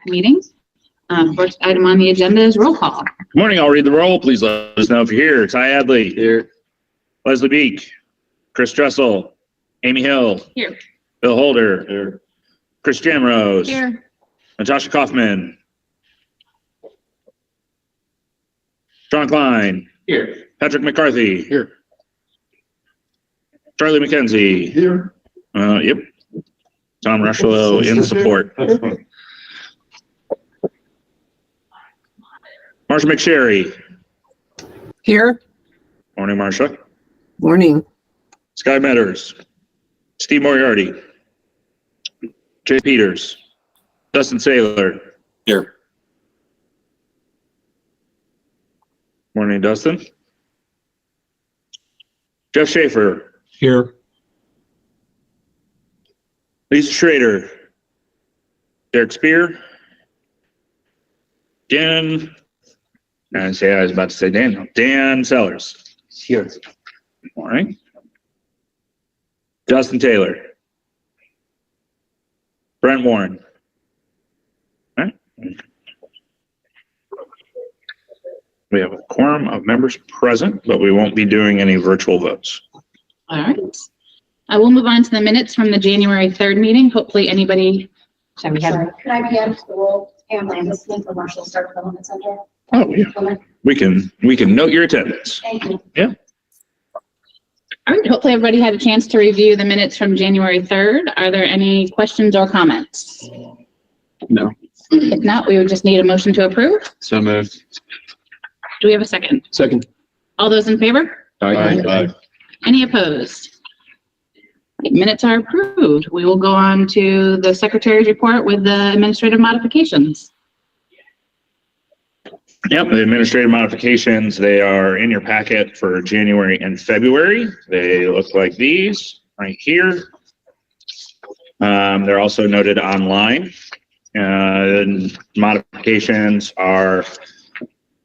meeting. First item on the agenda is roll call. Good morning. I'll read the roll. Please let us know if you're here. Ty Adley. Here. Leslie Beek. Chris Dressel. Amy Hill. Here. Bill Holder. Here. Chris Jamrose. Here. Natasha Kaufman. John Klein. Here. Patrick McCarthy. Here. Charlie McKenzie. Here. Yep. Tom Rushlow in support. Marsha McSherry. Here. Morning, Marsha. Morning. Sky Metters. Steve Moriarty. Jay Peters. Dustin Saylor. Here. Morning, Dustin. Jeff Schaefer. Here. Lisa Schrader. Derek Spear. Dan. I was about to say Daniel. Dan Sellers. Here. Morning. Justin Taylor. Brent Warren. All right. We have a quorum of members present, but we won't be doing any virtual votes. All right. I will move on to the minutes from the January 3rd meeting. Hopefully anybody, sorry, we have. Sorry, could I be added to the roll and land listening for Marshall Star Development Center? Oh, yeah. We can note your attendance. Thank you. Yeah. All right. Hopefully everybody had a chance to review the minutes from January 3rd. Are there any questions or comments? No. If not, we would just need a motion to approve. So moved. Do we have a second? Second. All those in favor? Aye. Any opposed? Minutes are approved. We will go on to the secretary's report with the administrative modifications. Yep, the administrative modifications, they are in your packet for January and February. They look like these right here. They're also noted online. Modifications are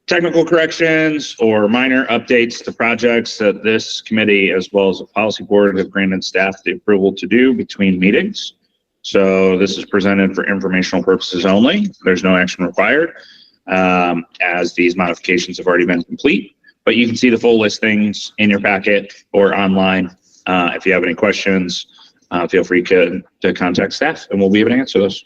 technical corrections or minor updates to projects that this committee, as well as the policy board, have granted staff the approval to do between meetings. So this is presented for informational purposes only. There's no action required, as these modifications have already been complete. But you can see the full listings in your packet or online. If you have any questions, feel free to contact staff and we'll be able to answer those.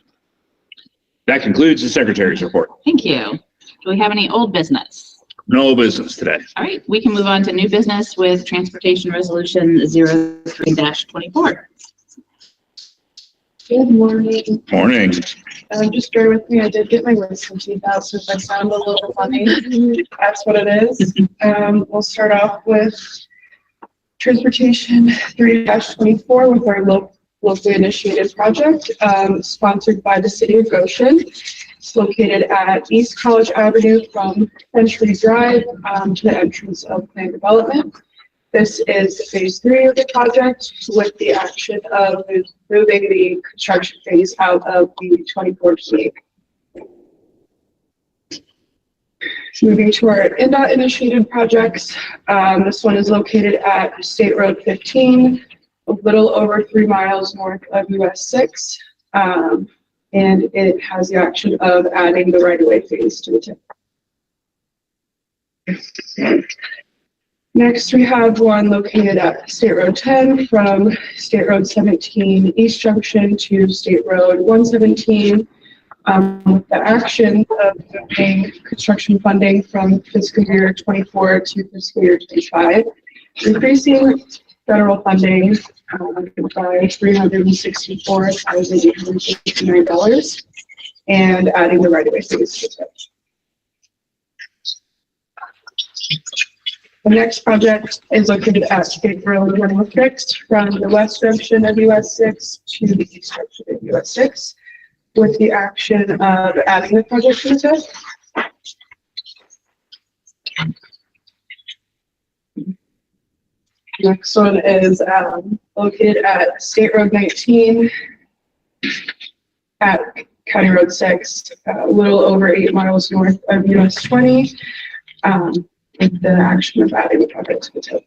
That concludes the secretary's report. Thank you. Do we have any old business? No business today. All right, we can move on to new business with Transportation Resolution 03-24. Good morning. Morning. Just bear with me. I did get my wisdom teeth out, so if I sound a little funny, that's what it is. We'll start off with Transportation 3-24 with our locally initiated project, sponsored by the City of Goshen. It's located at East College Avenue from Century Drive to the entrance of Plan Development. This is phase 3 of the project with the action of moving the construction phase out of the 2014. Moving to our NDOT initiated projects, this one is located at State Road 15, a little over 3 miles north of US 6. And it has the action of adding the right-of-way phase to the tip. Next, we have one located at State Road 10 from State Road 17 East Junction to State Road 117, with the action of moving construction funding from fiscal year 24 to fiscal year 25, increasing federal funding by $364,859 and adding the right-of-way phase to it. The next project is located at State Road 106 from the west junction of US 6 to the east junction of US 6, with the action of adding the project to the test. Next one is located at State Road 19 at County Road 6, a little over 8 miles north of US 20, with the action of adding the project to the tip.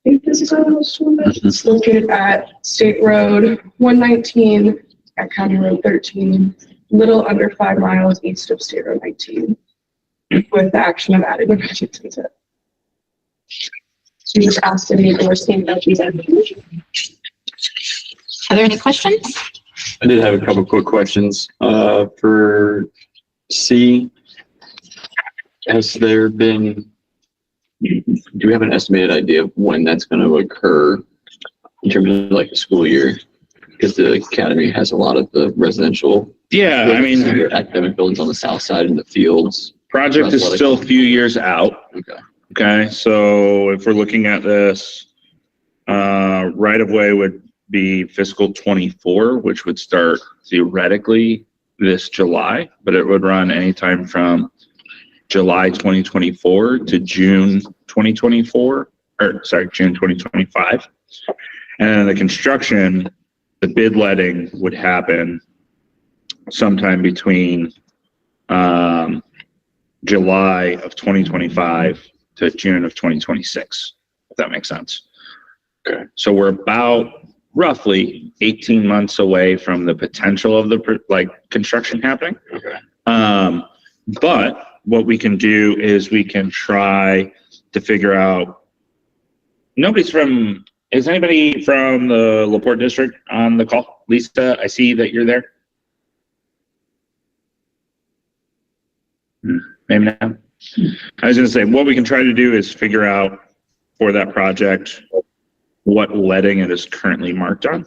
I think this It's located at State Road 119 at County Road 13, little under 5 miles east of State Road 19, with the action of adding a project into it. So you just asked to meet or stand up these items. Are there any questions? I did have a couple quick questions. For C, has there been, do we have an estimated idea of when that's going to occur in terms of like the school year? Because the academy has a lot of the residential. Yeah, I mean, Academic buildings on the south side and the fields. project is still a few years out. Okay. Okay, so if we're looking at this, right of way would be fiscal 24, which would start theoretically this July, but it would run anytime from July 2024 to June 2024, or sorry, June 2025. And then the construction, the bid letting would happen sometime between July of 2025 to June of 2026, if that makes sense. Okay. So we're about roughly 18 months away from the potential of the construction happening. Okay. But what we can do is we can try to figure out, is anybody from the LaPorte district on the call? Lisa, I see that you're there. Maybe not. I was going to say, what we can try to do is figure out for that project what letting it is currently marked on.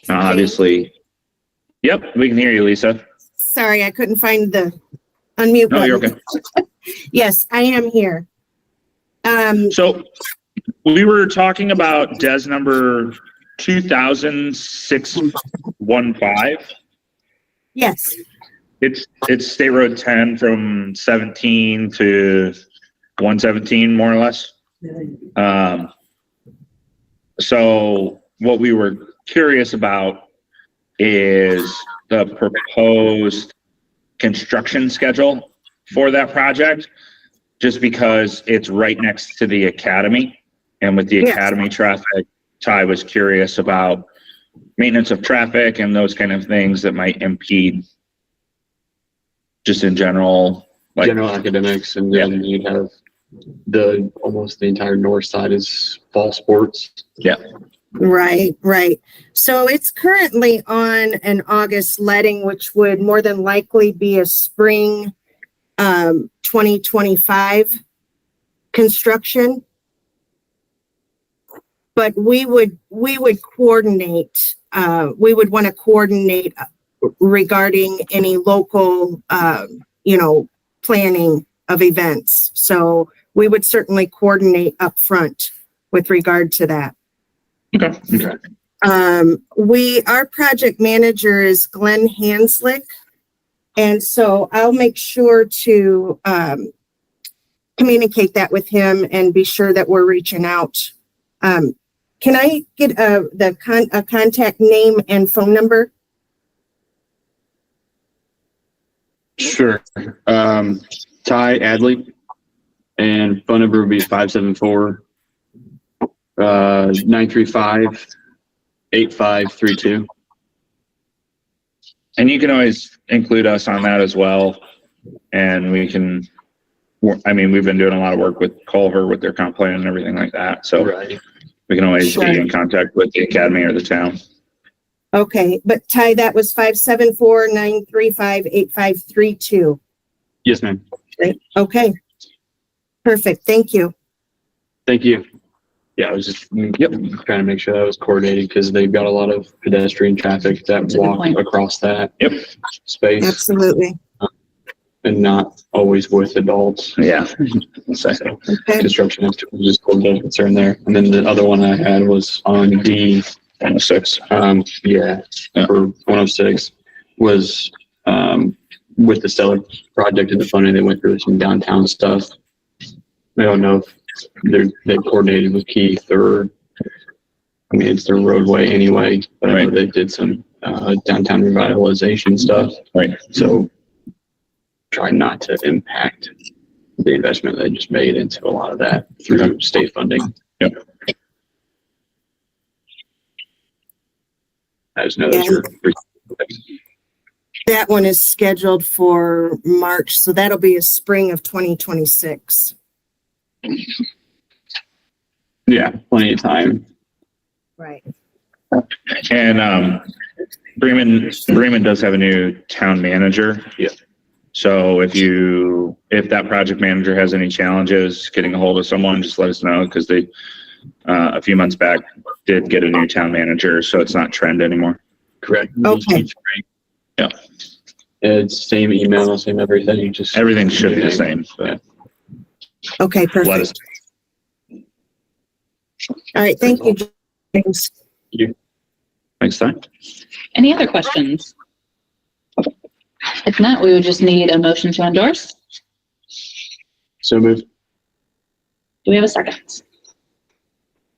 Obviously, yep, we can hear you, Lisa. Sorry, I couldn't find the unmute No, button. you're okay. Yes, I am here. So we were talking about DES number 20615. Yes, It's State Road 10 from 17 to 117, more or less. So what we were curious about is the proposed construction schedule for that project, just because it's right next to the academy. And with the Yes. academy traffic, Ty was curious about maintenance of traffic and those kind of things that might impede just in general, like General academics, and then you'd have almost the entire north side is fall sports. right. So it's currently on an August letting, which would more than likely be a spring 2025 construction. But we would coordinate, we would want to coordinate regarding any local, planning of events. So we would certainly coordinate up front with regard to that. Okay. Our project manager is Glenn Hanslick. And so I'll make sure to communicate that with him and be sure that we're reaching out. Can I get a contact name and phone number? Sure. Ty Adley, and phone number would be 574-935-8532. And you can always include us on that as well. And we've been doing a lot of work with Culver with their comp plan and everything like that. So Right. we can always Sure. be in contact with the academy or the town. Okay, but Ty, that was 574-935-8532. Yes, ma'am. Right? Okay. Perfect. Thank you. Thank you. Yeah, I was just trying to make sure that was coordinated because they've got a lot of pedestrian traffic that That's a good walk point. across that Yep. space, Absolutely. and not always with adults. Yeah. So, Okay. Construction is just a little concern there. And then the other one I had was on D. 106. Yeah, for 106 was with the Stellar project and the funding, they went through some downtown stuff. I don't know if they coordinated with Keith or, it's their roadway anyway, but I know they did some downtown revitalization stuff. Right. So try not to impact the investment they just made into a lot of that through state funding. Yep. I just know those are. That one is scheduled for March, so that'll be a spring of 2026. Yeah, plenty of time. Right. And Bremen does have a new town manager. Yeah. So if that project manager has any challenges getting a hold of someone, just let us know, because they a few months back did get a new town manager, so it's not trend anymore. Correct. Okay. Yeah. It's same email, same everything, just. Everything should be the same. Yeah. Okay, Let us. perfect. All right, thank you, James. Next time. Any other questions? If not, we would just need a motion to endorse. So moved. Do we have a second?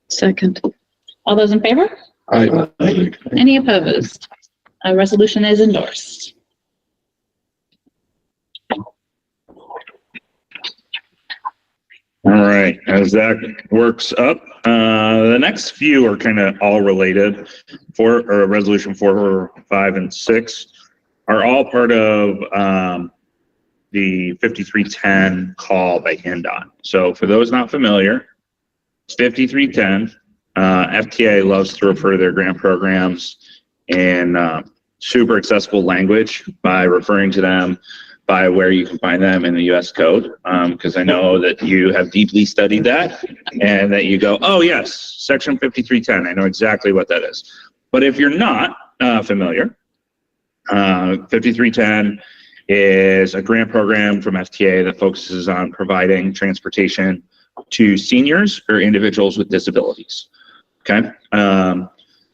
Second. All those in favor? All right. Any opposed? A resolution is endorsed. All right, as that works up, the next few are kind of all related. Resolution 4, 5, and 6 are all part of the 5310 call by NDOT. So for those not familiar, it's 5310. FTA loves to refer to their grant programs in super accessible language by referring to them by where you can find them in the US code, because I know that you have deeply studied that and that you go, oh yes, section 5310, I know exactly what that is. But if you're not familiar, 5310 is a grant program from FTA that focuses on providing transportation to seniors or individuals with disabilities. Okay.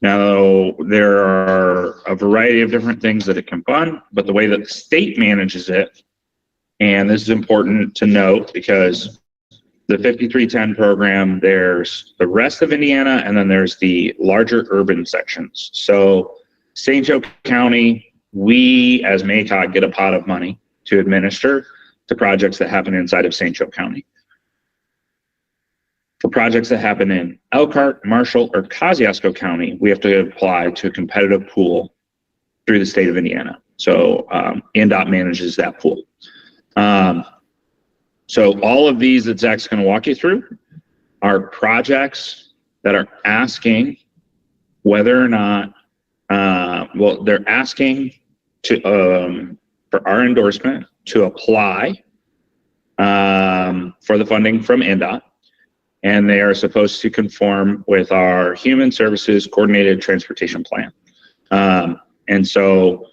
Now, there are a variety of different things that it can fund, but the way that the state manages it, and this is important to note because the 5310 program, there's the rest of Indiana, and then there's the larger urban sections. So St. Joe County, we as MACOG get a pot of money to administer to projects that happen inside of St. Joe County. For projects that happen in Elkhart, Marshall, or Kosciuszko County, we have to apply to a competitive pool through the state of Indiana. So NDOT manages that pool. So all of these that Zach's going to walk you through are projects that are asking whether or not, they're asking to for our endorsement to apply for the funding from NDOT. And they are supposed to conform with our Human Services Coordinated Transportation Plan. And so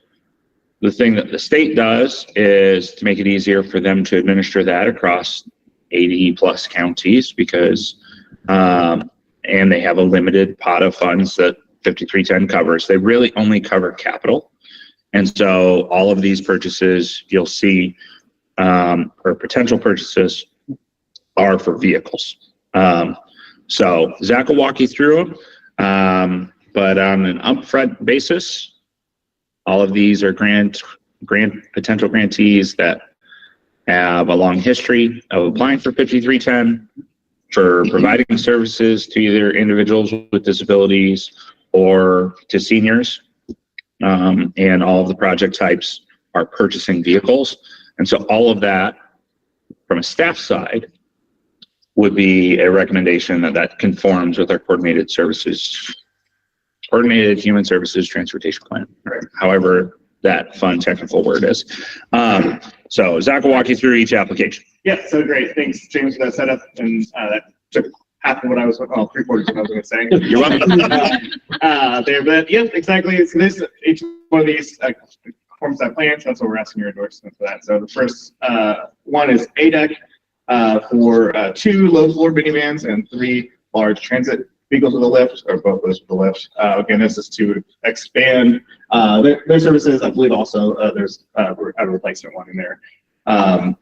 the thing that the state does is to make it easier for them to administer that across 80 plus counties because, and they have a limited pot of funds that 5310 covers. They really only cover capital. And so all of these purchases you'll see, or potential purchases are for vehicles. So Zach will walk you through them, but on an upfront basis, all of these are potential grantees that have a long history of applying for 5310, for providing services to either individuals with disabilities or to seniors. And all of the project types are purchasing vehicles. And so all of that from a staff side would be a recommendation that conforms with our coordinated human services transportation plan, right? However that fun technical word is. So Zach will walk you through each application. Yeah, so great. Thanks, James, for that setup. And that took half of what I was, three-quarters of what I was going to say. You're welcome. But yeah, exactly. So each one of these forms that plan. So that's what we're asking your endorsement for that. So the first one is ADEC. For 2 low-floor minivans and 3 large transit vehicles with a lift, or both those with a lift. Again, this is to expand their services. I believe also there's a replacement one in there. And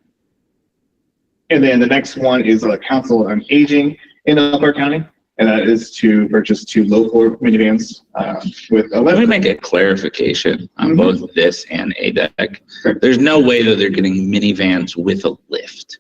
then the next one is a Council on Aging in Elkhart County, and that is to purchase 2 low-floor minivans with a lift. Let me make a clarification on both this and ADEC. There's no way that they're getting minivans with a lift.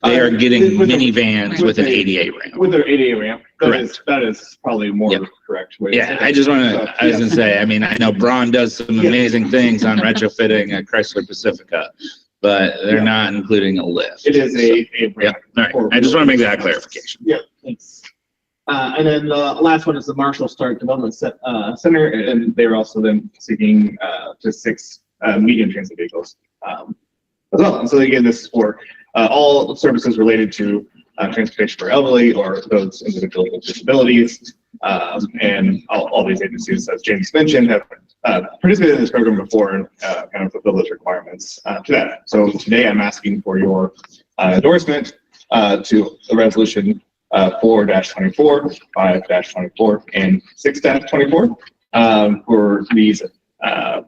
They are getting with the- minivans with an ADA ramp. With their ADA ramp. Correct. That is probably more Yep. correct way. to say Yeah, it. I just want So, to, I was gonna say, I mean, I know Braun does some amazing things on retrofitting a Chrysler Pacifica, but they're Yeah. not including a lift. It is a Yeah, ramp. all right. I just want to make that clarification. Yeah, thanks. And then the last one is the Marshall Stark Development Center, and they're also then seeking just 6 medium transit vehicles as well. And so again, this is for all services related to transportation for elderly or those individuals with disabilities. And all these agencies, as James mentioned, have participated in this program before and kind of fulfill those requirements to that. So today I'm asking for your endorsement to the resolution 4-24, 5-24, and 6-24 for these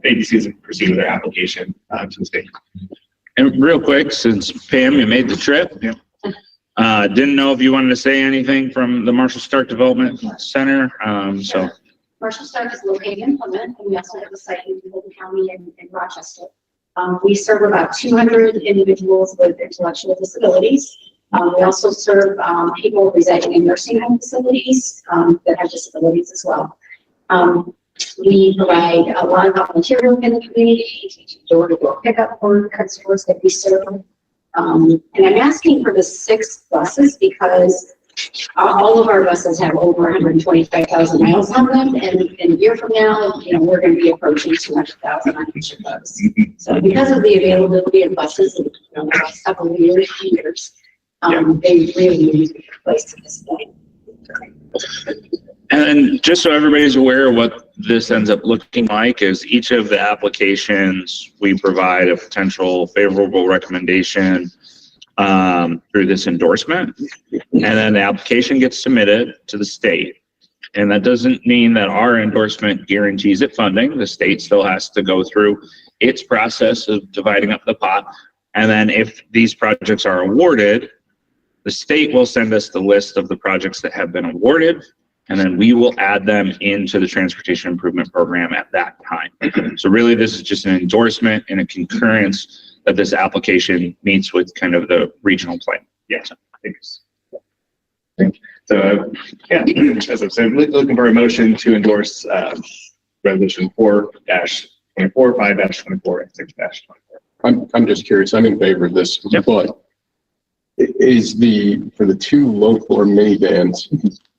agencies to proceed with their application to the state. And real quick, since Pam, you made the trip. Didn't know if you wanted to say anything from the Marshall Stark Development Center. So Marshall Stark is located in Plymouth, and we also have a site in Fulton County and in Rochester. We serve about 200 individuals with intellectual disabilities. We also serve people residing in nursing home facilities that have disabilities as well. We provide a lot of volunteer work in the community, door-to-door pickup for customers that we serve. And I'm asking for the 6 buses because all of our buses have over 125,000 miles on them, and a year from now, you know, we're going to be approaching 200,000 on each of those. So because of the availability of buses in the last couple of years, they really need to be replaced at this point. And just so everybody's aware of what this ends up looking like is each of the applications, we provide a potential favorable recommendation through this endorsement. And then the application gets submitted to the state. And that doesn't mean that our endorsement guarantees it funding. The state still has to go through its process of dividing up the pot. And then if these projects are awarded, the state will send us the list of the projects that have been awarded, and then we will add them into the transportation improvement program at that time. So really, this is just an endorsement and a concurrence that this application meets with kind of the regional plan. Yes, thanks. So, yeah, as I said, looking for a motion to endorse resolution 4-24, 5-24, and 6-24. I'm just curious. I'm in favor of this, but is for the 2 low floor minivans,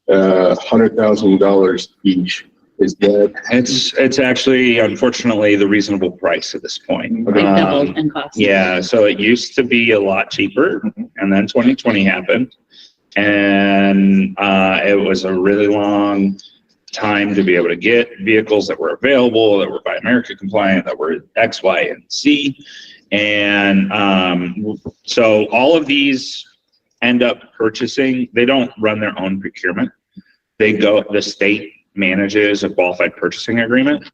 $100,000 each? Is that? It's actually, unfortunately, the reasonable price at this point. Like doubled in cost. Yeah, so it used to be a lot cheaper, and then 2020 happened, and it was a really long time to be able to get vehicles that were available, that were Buy America compliant, that were X, Y, and Z. And so all of these end up purchasing, they don't run their own procurement. The state manages a qualified purchasing agreement.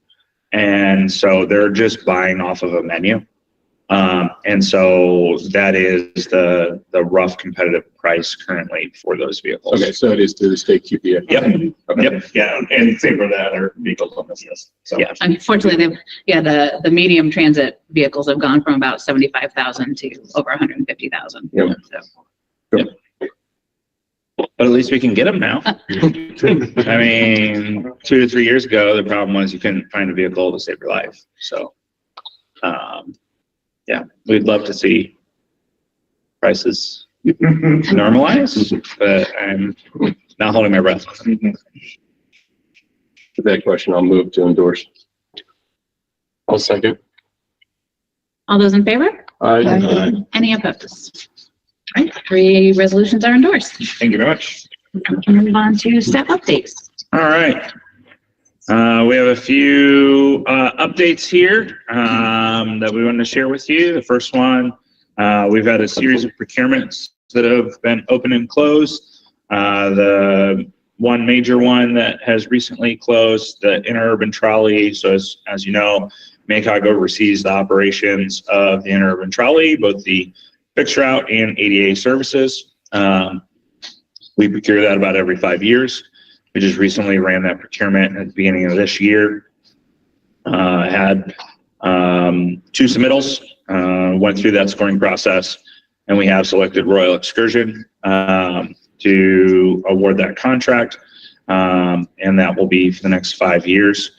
And so they're just buying off of a menu. And so that is the rough competitive price currently for those vehicles. Okay, so it is to the state QPA. Yep. Okay. Yep. Yeah, and same for the other vehicles on this list. So, Yeah. Unfortunately, the medium transit vehicles have gone from about 75,000 to over 150,000. Yep. So, But at least we can get them now. I mean, 2 to 3 years ago, the problem was you couldn't find a vehicle to save your life. So, yeah, we'd love to see prices normalize, but I'm not holding my breath. With that question, I'll move to endorse. I'll second. all those in favor? Aye. Any opposed? All right, 3 resolutions are endorsed. Thank you very much. We can move on to staff updates. All right. We have a few updates here that we wanted to share with you. The first one, we've had a series of procurements that have been open and closed. The one major one that has recently closed, the interurban trolley. So as you know, MACOG oversees the operations of the interurban trolley, both the fixed route and ADA services. We procure that about every 5 years. We just recently ran that procurement at the beginning of this year. Had 2 submittals, went through that scoring process, and we have selected Royal Excursion to award that contract, and that will be for the next 5 years.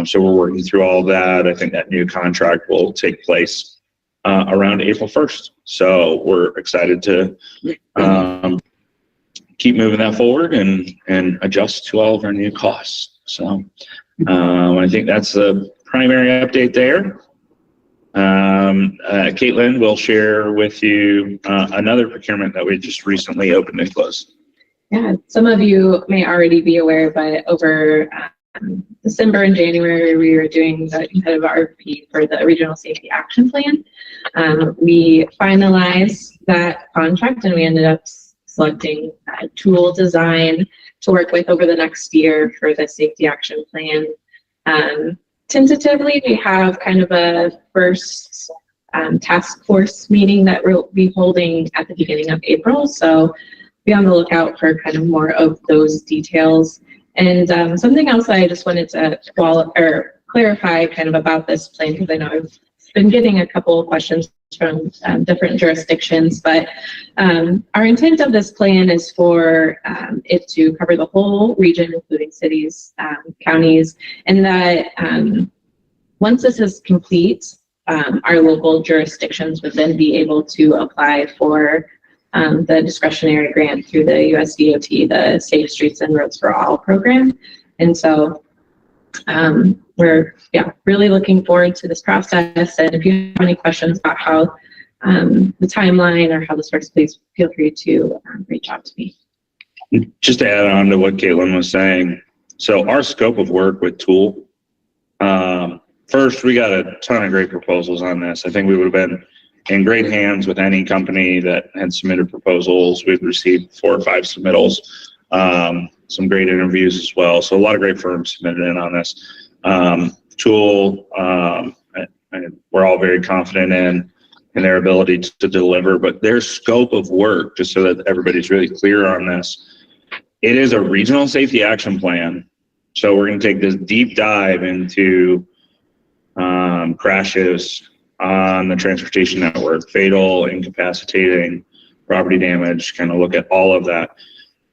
So we're working through all of that. I think that new contract will take place around April 1st. So we're excited to keep moving that forward and adjust to all of our new costs. So I think that's the primary update there. Caitlin will share with you another procurement that we just recently opened and closed. Yeah, some of you may already be aware, but over December and January, we were doing the competitive RFP for the Regional Safety Action Plan. We finalized that contract and we ended up selecting a tool design to work with over the next year for the Safety Action Plan. Tentatively, we have kind of a first task force meeting that we'll be holding at the beginning of April. So be on the lookout for kind of more of those details. And something else I just wanted to clarify kind of about this plan, because I know I've been getting a couple of questions from different jurisdictions, but our intent of this plan is for it to cover the whole region, including cities, counties, and that once this is complete, our local jurisdictions would then be able to apply for the discretionary grant through the USDOT, the Safe Streets and Roads for All program. And so we're really looking forward to this process. And if you have any questions about how the timeline or how this works, please feel free to reach out to me. Just to add on to what Caitlin was saying, so our scope of work with Tool, first, we got a ton of great proposals on this. I think we would have been in great hands with any company that had submitted proposals. We've received 4 or 5 submittals, some great interviews as well. So a lot of great firms submitted in on this. Tool, we're all very confident in their ability to deliver, but their scope of work, just so that everybody's really clear on this, it is a regional safety action plan. So we're going to take this deep dive into crashes on the transportation network, fatal, incapacitating, property damage, kind of look at all of that,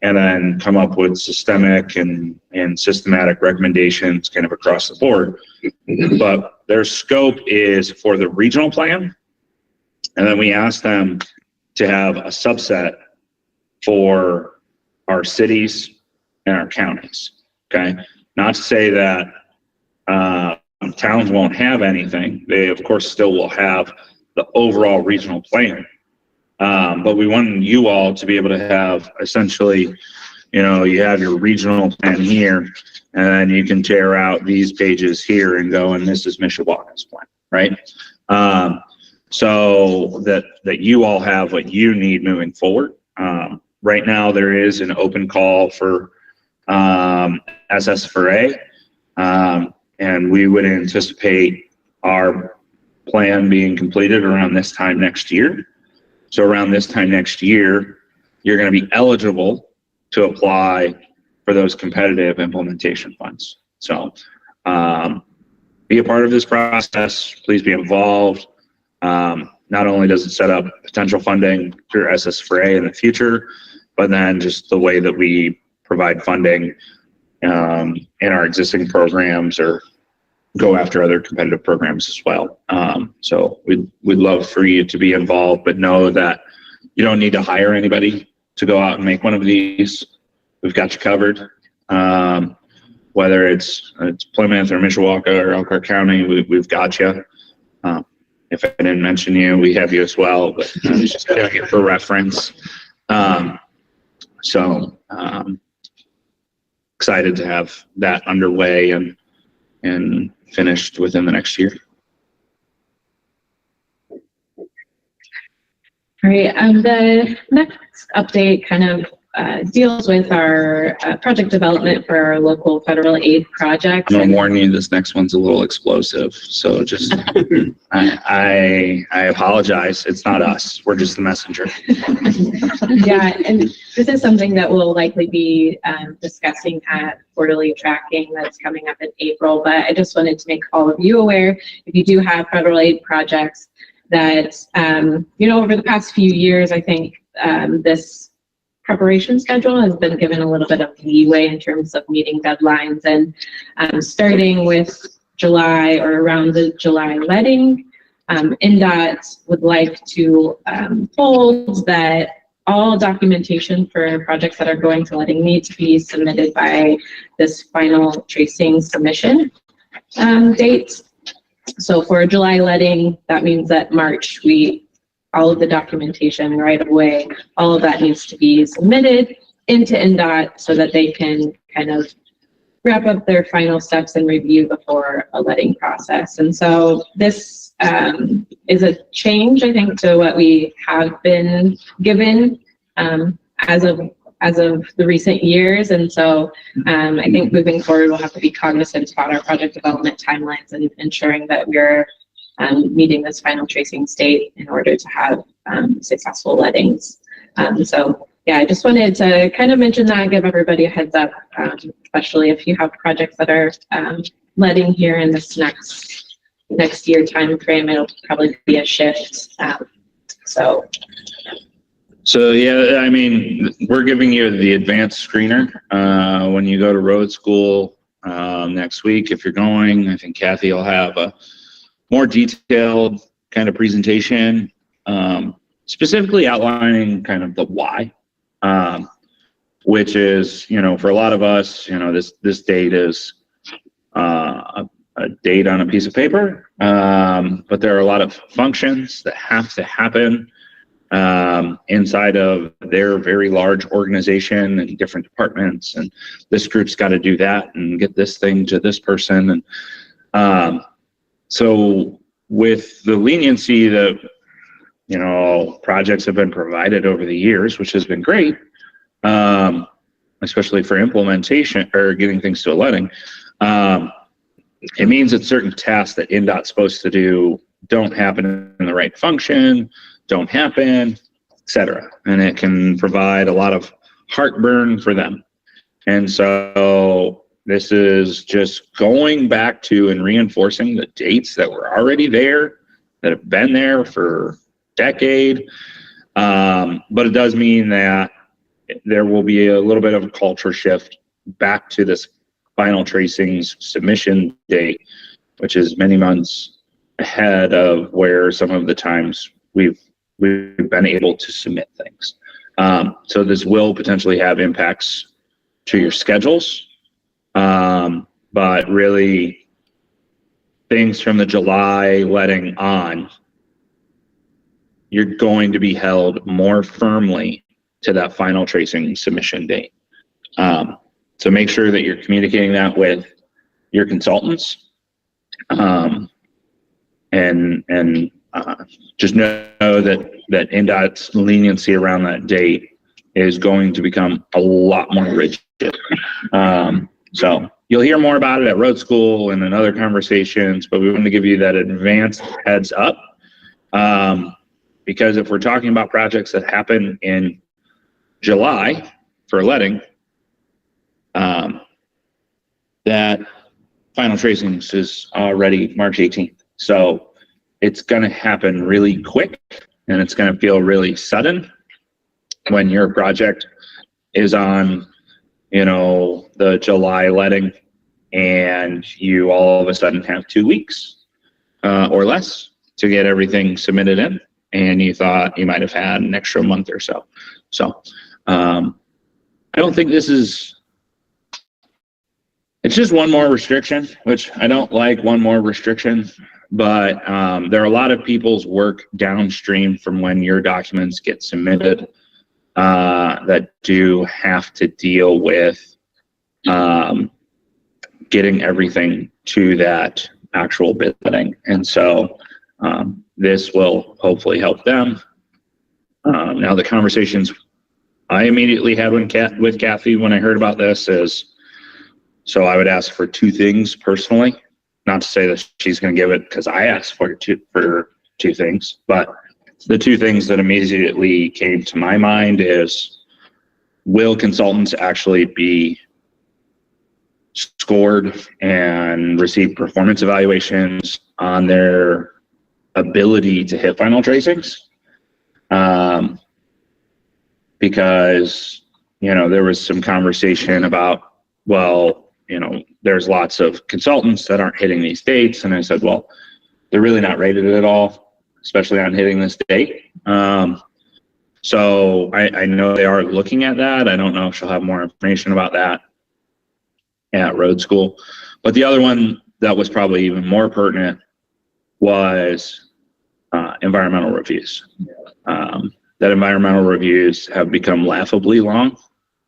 and then come up with systemic and systematic recommendations kind of across the board. But their scope is for the regional plan, and then we ask them to have a subset for our cities and our counties, okay? Not to say that towns won't have anything. They, of course, still will have the overall regional plan. But we want you all to be able to have essentially, you have your regional plan here, and then you can tear out these pages here and go, and this is Mishawaka's plan, right? So that you all have what you need moving forward. Right now, there is an open call for SS4A. And we would anticipate our plan being completed around this time next year. So around this time next year, you're going to be eligible to apply for those competitive implementation funds. So be a part of this process. Please be involved. Not only does it set up potential funding through SS4A in the future, but then just the way that we provide funding in our existing programs or go after other competitive programs as well. So we'd love for you to be involved, but know that you don't need to hire anybody to go out and make one of these. We've got you covered. Whether it's Plymouth or Mishawaka or Elkhart County, we've got you. If I didn't mention you, we have you as well, but I was just doing it for reference. Excited to have that underway and finished within the next year. All right, the next update kind of deals with our project development for our local federal aid projects. I'm gonna warn you, this next one's a little explosive. So just, I apologize. It's not us. We're just the messenger. Yeah, and this is something that we'll likely be discussing at quarterly tracking that's coming up in April. But I just wanted to make all of you aware, if you do have federal aid projects that, over the past few years, I think this preparation schedule has been given a little bit of leeway in terms of meeting deadlines, and starting with July or around the July letting, NDOT would like to hold that all documentation for projects that are going to letting need to be submitted by this final tracing submission date. So for a July letting, that means that March, all of the documentation right away, all of that needs to be submitted into NDOT so that they can kind of wrap up their final steps and review before a letting process. And so this is a change, I think, to what we have been given as of the recent years. And so I think moving forward, we'll have to be cognizant about our project development timelines and ensuring that we're meeting this final tracing state in order to have successful lettings. So yeah, I just wanted to kind of mention that, give everybody a heads up, especially if you have projects that are letting here in this next year time frame. It'll probably be a shift. So yeah, I mean, we're giving you the advanced screener when you go to road school next week. If you're going, I think Kathy will have a more detailed kind of presentation, specifically outlining kind of the why, which is, for a lot of us, this date is a date on a piece of paper, but there are a lot of functions that have to happen inside of their very large organization and different departments, and this group's got to do that and get this thing to this person. And so with the leniency that projects have been provided over the years, which has been great, especially for implementation or getting things to a letting, it means that certain tasks that NDOT's supposed to do don't happen in the right function, don't happen, etc. And it can provide a lot of heartburn for them. And so this is just going back to and reinforcing the dates that were already there, that have been there for a decade. But it does mean that there will be a little bit of a culture shift back to this final tracings submission date, which is many months ahead of where some of the times we've been able to submit things. So this will potentially have impacts to your schedules, but really things from the July letting on, you're going to be held more firmly to that final tracing submission date. So make sure that you're communicating that with your consultants, and just know that NDOT's leniency around that date is going to become a lot more rigid. So you'll hear more about it at road school and in other conversations, but we want to give you that advanced heads up, because if we're talking about projects that happen in July for letting, that final tracings is already March 18th. So it's going to happen really quick, and it's going to feel really sudden when your project is on, the July letting, and you all of a sudden have 2 weeks or less to get everything submitted in, and you thought you might have had an extra month or so. So I don't think this is, it's just one more restriction, which I don't like, one more restriction, but there are a lot of people's work downstream from when your documents get submitted that do have to deal with getting everything to that actual bidding. And so this will hopefully help them. Now the conversations I immediately had with Kathy when I heard about this is, so I would ask for 2 things personally, not to say that she's going to give it because I asked for two things, but the 2 things that immediately came to my mind is, will consultants actually be scored and receive performance evaluations on their ability to hit final tracings. Because, you know, there was some conversation about, well, you know, there's lots of consultants that aren't hitting these dates. And I said, well, they're really not rated at all, especially on hitting this date. So I know they are looking at that. I don't know if she'll have more information about that at road school. But the other one that was probably even more pertinent was environmental reviews. That environmental reviews have become laughably long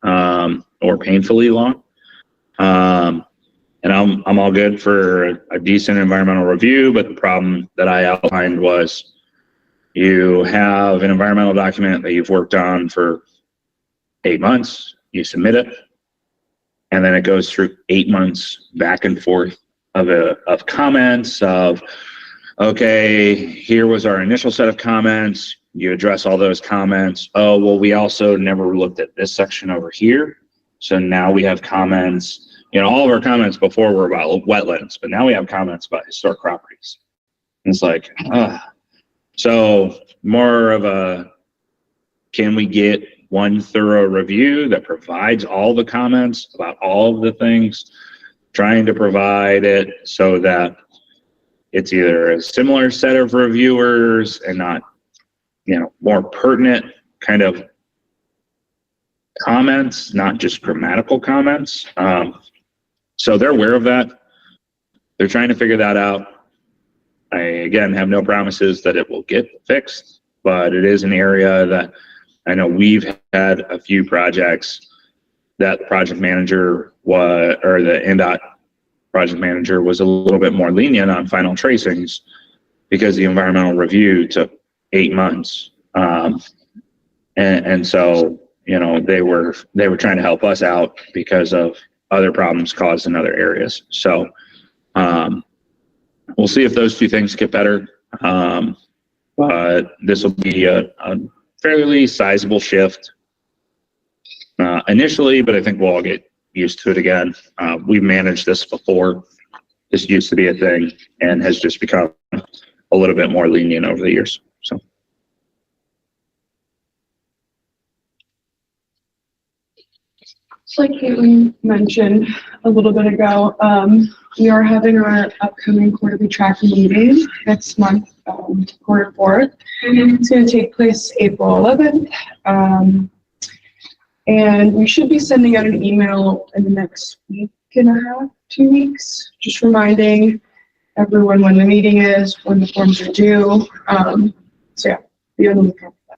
or painfully long. And I'm all good for a decent environmental review, but the problem that I outlined was you have an environmental document that you've worked on for 8 months, you submit it, and then it goes through 8 months back and forth of comments of, okay, here was our initial set of comments. You address all those comments. Oh, well, we also never looked at this section over here. So now we have comments, you know, all of our comments before were about wetlands, but now we have comments about historic properties. And it's like, so more of a, can we get one thorough review that provides all the comments about all of the things, trying to provide it so that it's either a similar set of reviewers and not, you know, more pertinent kind of comments, not just grammatical comments. So they're aware of that. They're trying to figure that out. I, again, have no promises that it will get fixed, but it is an area that I know we've had a few projects that the project manager was, or the NDOT project manager was a little bit more lenient on final tracings because the environmental review took 8 months. And so, you know, they were trying to help us out because of other problems caused in other areas. So we'll see if those two things get better. But this will be a fairly sizable shift initially, but I think we'll all get used to it again. We've managed this before. This used to be a thing and has just become a little bit more lenient over the years. So. So like Caitlin mentioned a little bit ago, we are having our upcoming quarterly tracking meeting next month, quarter 4th. It's going to take place April 11th. And we should be sending out an email in the next week and a half, 2 weeks, just reminding everyone when the meeting is, when the forms are due. So yeah, be on the lookout for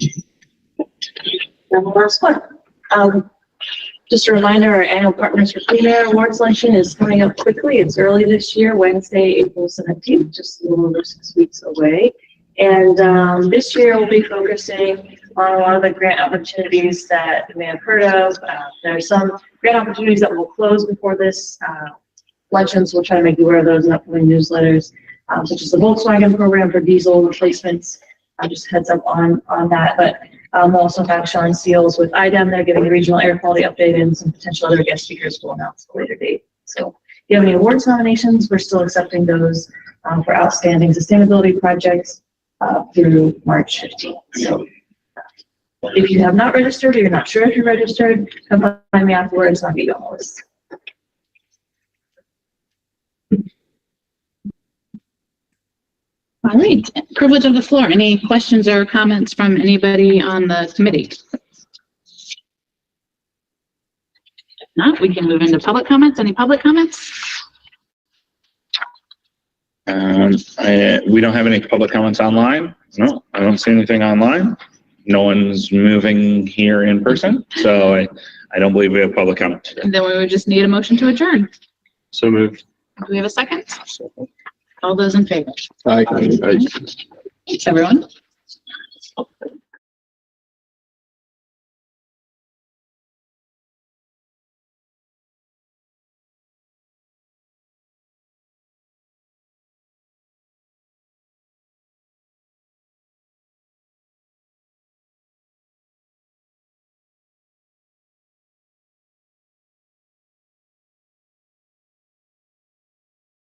that. Now the last one. Just a reminder, our annual Partners for Clean Air Award selection is coming up quickly. It's early this year, Wednesday, April 17th, just a little over 6 weeks away. And this year we'll be focusing on a lot of the grant opportunities that you may have heard of. There are some grant opportunities that will close before this elections. We'll try to make you aware of those in upcoming newsletters, such as the Volkswagen program for diesel replacements. Just heads up on that. But we'll also have Sean Seals with IDEM. They're giving the regional air quality update, and some potential other guest speakers will announce a later date. So if you have any awards nominations, we're still accepting those for outstanding sustainability projects through March 15th. So if you have not registered or you're not sure if you're registered, come find me afterwards and I'll get you on the list. All right, privilege of the floor. Any questions or comments from anybody on the committee? If not, we can move into public comments. Any public comments? We don't have any public comments online. No, I don't see anything online. No one's moving here in person, so I don't believe we have public comment. And then we would just need a motion to adjourn. So moved. Do we have a second? All those in favor? Aye. Thanks, everyone.